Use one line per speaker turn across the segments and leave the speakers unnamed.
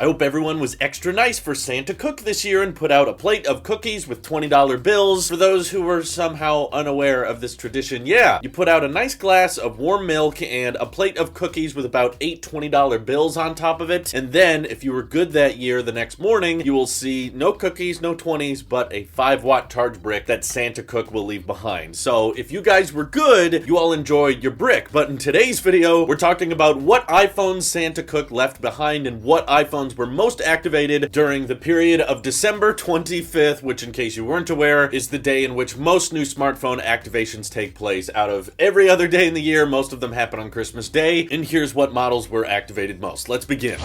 I hope everyone was extra nice for Santa Cook this year and put out a plate of cookies with $20 bills. For those who were somehow unaware of this tradition, yeah, you put out a nice glass of warm milk and a plate of cookies with about 8 $20 bills on top of it. And then, if you were good that year, the next morning, you will see no cookies, no 20s, but a 5-watt charge brick that Santa Cook will leave behind. So if you guys were good, you all enjoyed your brick. But in today's video, we're talking about what iPhones Santa Cook left behind and what iPhones were most activated during the period of December 25th, which, in case you weren't aware, is the day in which most new smartphone activations take place. Out of every other day in the year, most of them happen on Christmas Day, and here's what models were activated most. Let's begin.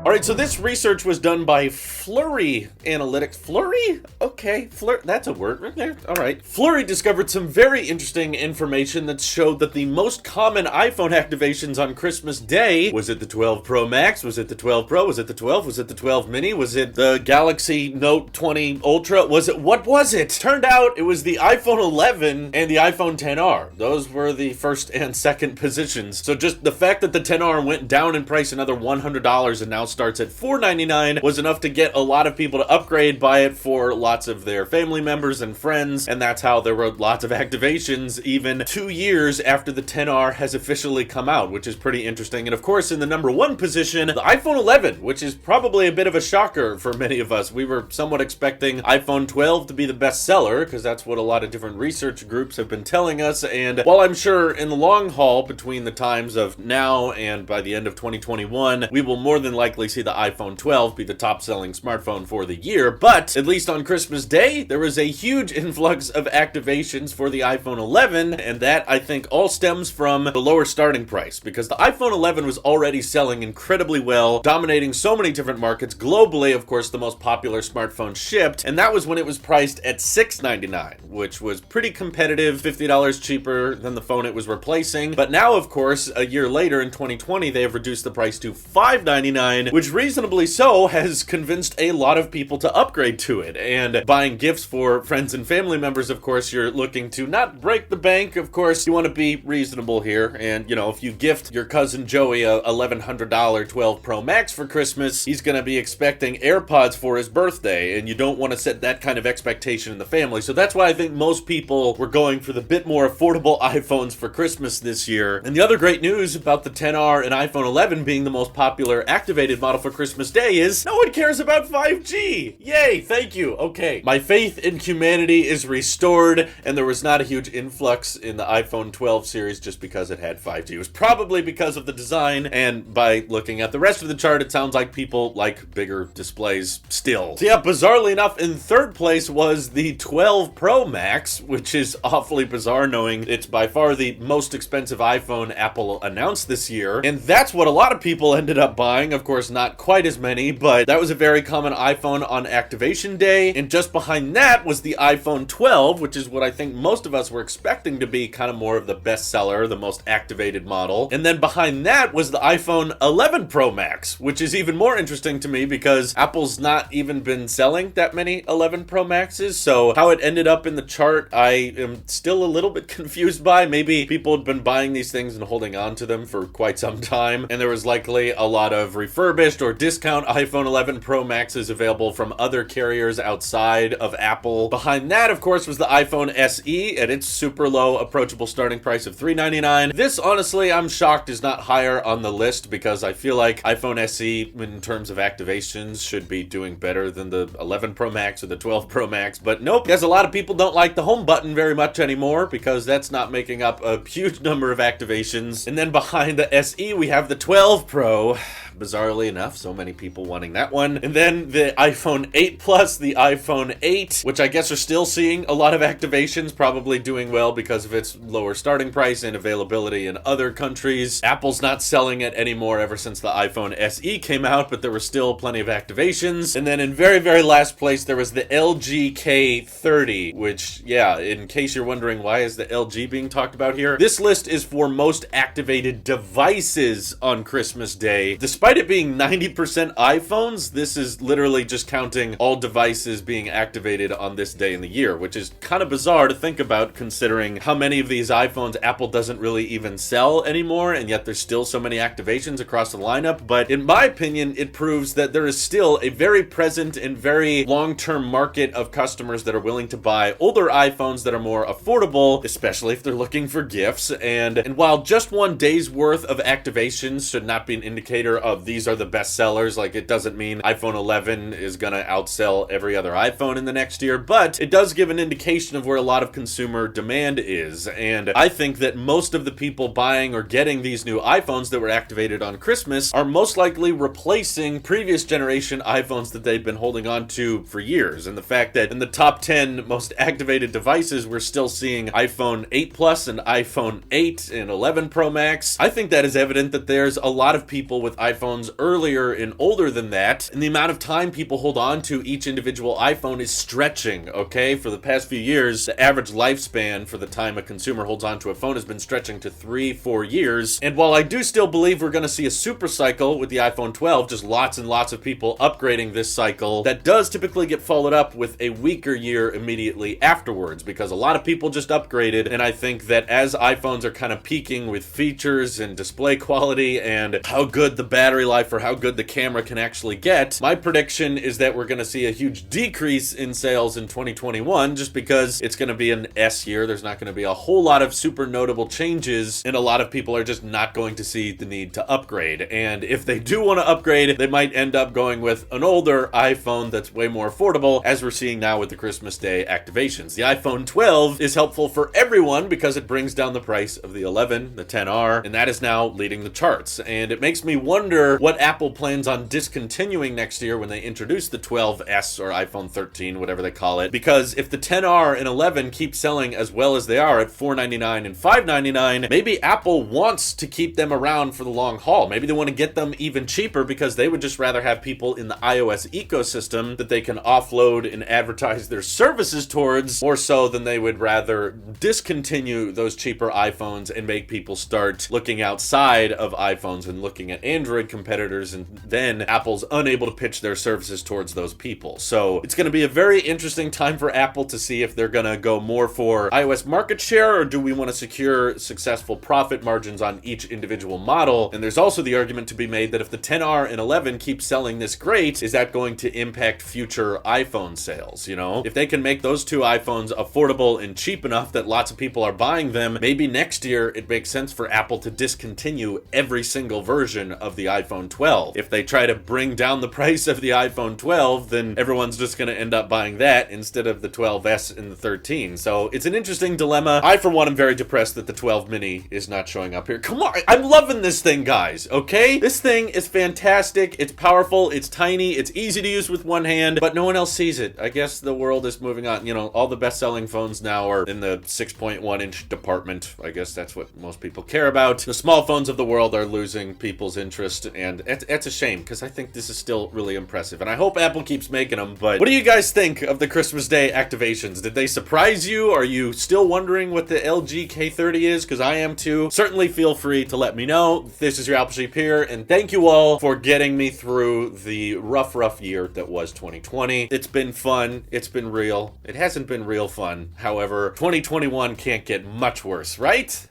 Alright, so this research was done by Flurry Analytics. Flurry? Okay, that's a word right there. Alright. Flurry discovered some very interesting information that showed that the most common iPhone activations on Christmas Day, was it the 12 Pro Max? Was it the 12 Pro? Was it the 12? Was it the 12 Mini? Was it the Galaxy Note 20 Ultra? What was it? Turned out it was the iPhone 11 and the iPhone XR. Those were the first and second positions. So just the fact that the XR went down in price another $100 and now starts at $499 was enough to get a lot of people to upgrade, buy it for lots of their family members and friends, and that's how there were lots of activations even 2 years after the XR has officially come out, which is pretty interesting. And of course, in the number one position, the iPhone 11, which is probably a bit of a shocker for many of us. We were somewhat expecting iPhone 12 to be the best seller, because that's what a lot of different research groups have been telling us, and while I'm sure in the long haul, between the times of now and by the end of 2021, we will more than likely see the iPhone 12 be the top-selling smartphone for the year, but at least on Christmas Day, there was a huge influx of activations for the iPhone 11, and that, I think, all stems from the lower starting price, because the iPhone 11 was already selling incredibly well, dominating so many different markets globally. Of course, the most popular smartphone shipped, and that was when it was priced at $699, which was pretty competitive, $50 cheaper than the phone it was replacing. But now, of course, a year later in 2020, they have reduced the price to $599, which reasonably so has convinced a lot of people to upgrade to it. And buying gifts for friends and family members, of course, you're looking to not break the bank. Of course, you want to be reasonable here. And, you know, if you gift your cousin Joey a $1,100 12 Pro Max for Christmas, he's going to be expecting AirPods for his birthday, and you don't want to set that kind of expectation in the family. So that's why I think most people were going for the bit more affordable iPhones for Christmas this year. And the other great news about the XR and iPhone 11 being the most popular activated model for Christmas Day is no one cares about 5G. Yay, thank you. Okay, my faith in humanity is restored, and there was not a huge influx in the iPhone 12 series just because it had 5G. It was probably because of the design, and by looking at the rest of the chart, it sounds like people like bigger displays still. So yeah, bizarrely enough, in third place was the 12 Pro Max, which is awfully bizarre knowing it's by far the most expensive iPhone Apple announced this year, and that's what a lot of people ended up buying. Of course, not quite as many, but that was a very common iPhone on activation day. And just behind that was the iPhone 12, which is what I think most of us were expecting to be kind of more of the best seller, the most activated model. And then behind that was the iPhone 11 Pro Max, which is even more interesting to me because Apple's not even been selling that many 11 Pro Maxes. So how it ended up in the chart, I am still a little bit confused by. Maybe people had been buying these things and holding on to them for quite some time, and there was likely a lot of refurbished or discount iPhone 11 Pro Maxes available from other carriers outside of Apple. Behind that, of course, was the iPhone SE at its super low approachable starting price of $399. This, honestly, I'm shocked is not higher on the list because I feel like iPhone SE, in terms of activations, should be doing better than the 11 Pro Max or the 12 Pro Max, but nope. Because a lot of people don't like the home button very much anymore because that's not making up a huge number of activations. And then behind the SE, we have the 12 Pro. Bizarrely enough, so many people wanting that one. And then the iPhone 8 Plus, the iPhone 8, which I guess are still seeing a lot of activations, probably doing well because of its lower starting price and availability in other countries. Apple's not selling it anymore ever since the iPhone SE came out, but there were still plenty of activations. And then in very, very last place, there was the LG K30, which, yeah, in case you're wondering why is the LG being talked about here, this list is for most activated devices on Christmas Day. Despite despite it being 90% iPhones, this is literally just counting all devices being activated on this day in the year, which is kind of bizarre to think about considering how many of these iPhones Apple doesn't really even sell anymore, and yet there's still so many activations across the lineup. But in my opinion, it proves that there is still a very present and very long-term market of customers that are willing to buy older iPhones that are more affordable, especially if they're looking for gifts. And while just one day's worth of activations should not be an indicator of these are the best sellers, like it doesn't mean iPhone 11 is gonna outsell every other iPhone in the next year, but it does give an indication of where a lot of consumer demand is. And I think that most of the people buying or getting these new iPhones that were activated on Christmas are most likely replacing previous generation iPhones that they've been holding on to for years. And the fact that in the top 10 most activated devices, we're still seeing iPhone 8 Plus and iPhone 8 and 11 Pro Max, I think that is evident that there's a lot of people with iPhones earlier and older than that, and the amount of time people hold on to each individual iPhone is stretching, okay? For the past few years, the average lifespan for the time a consumer holds on to a phone has been stretching to 3-4 years. And while I do still believe we're going to see a super cycle with the iPhone 12, just lots and lots of people upgrading this cycle, that does typically get followed up with a weaker year immediately afterwards, because a lot of people just upgraded. And I think that as iPhones are kind of peaking with features and display quality and how good the battery life or how good the camera can actually get, my prediction is that we're going to see a huge decrease in sales in 2021, just because it's going to be an S year. There's not going to be a whole lot of super notable changes, and a lot of people are just not going to see the need to upgrade. And if they do want to upgrade, they might end up going with an older iPhone that's way more affordable, as we're seeing now with the Christmas Day activations. The iPhone 12 is helpful for everyone because it brings down the price of the 11, the 10R, and that is now leading the charts. And it makes me wonder what Apple plans on discontinuing next year when they introduce the 12S or iPhone 13, whatever they call it. Because if the 10R and 11 keep selling as well as they are at $499 and $599, maybe Apple wants to keep them around for the long haul. Maybe they want to get them even cheaper because they would just rather have people in the iOS ecosystem that they can offload and advertise their services towards, more so than they would rather discontinue those cheaper iPhones and make people start looking outside of iPhones and looking at Android competitors, and then Apple's unable to pitch their services towards those people. So it's going to be a very interesting time for Apple to see if they're going to go more for iOS market share, or do we want to secure successful profit margins on each individual model. And there's also the argument to be made that if the 10R and 11 keep selling this great, is that going to impact future iPhone sales? You know, if they can make those two iPhones affordable and cheap enough that lots of people are buying them, maybe next year it makes sense for Apple to discontinue every single version of the iPhone 12. If they try to bring down the price of the iPhone 12, then everyone's just going to end up buying that instead of the 12S and the 13. So it's an interesting dilemma. I, for one, am very depressed that the 12 mini is not showing up here. Come on, I'm loving this thing, guys, okay? This thing is fantastic. It's powerful, it's tiny, it's easy to use with one hand, but no one else sees it. I guess the world is moving on. You know, all the best-selling phones now are in the 6.1-inch department. I guess that's what most people care about. The small phones of the world are losing people's interest, and it's a shame, because I think this is still really impressive, and I hope Apple keeps making them. But what do you guys think of the Christmas Day activations? Did they surprise you? Are you still wondering what the LG K30 is? Because I am too. Certainly feel free to let me know. This is your Apple Sheep here, and thank you all for getting me through the rough year that was 2020. It's been fun. It's been real. It hasn't been real fun. However, 2021 can't get much worse, right?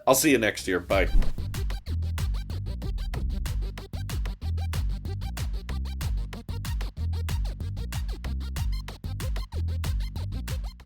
I'll see you next year. Bye.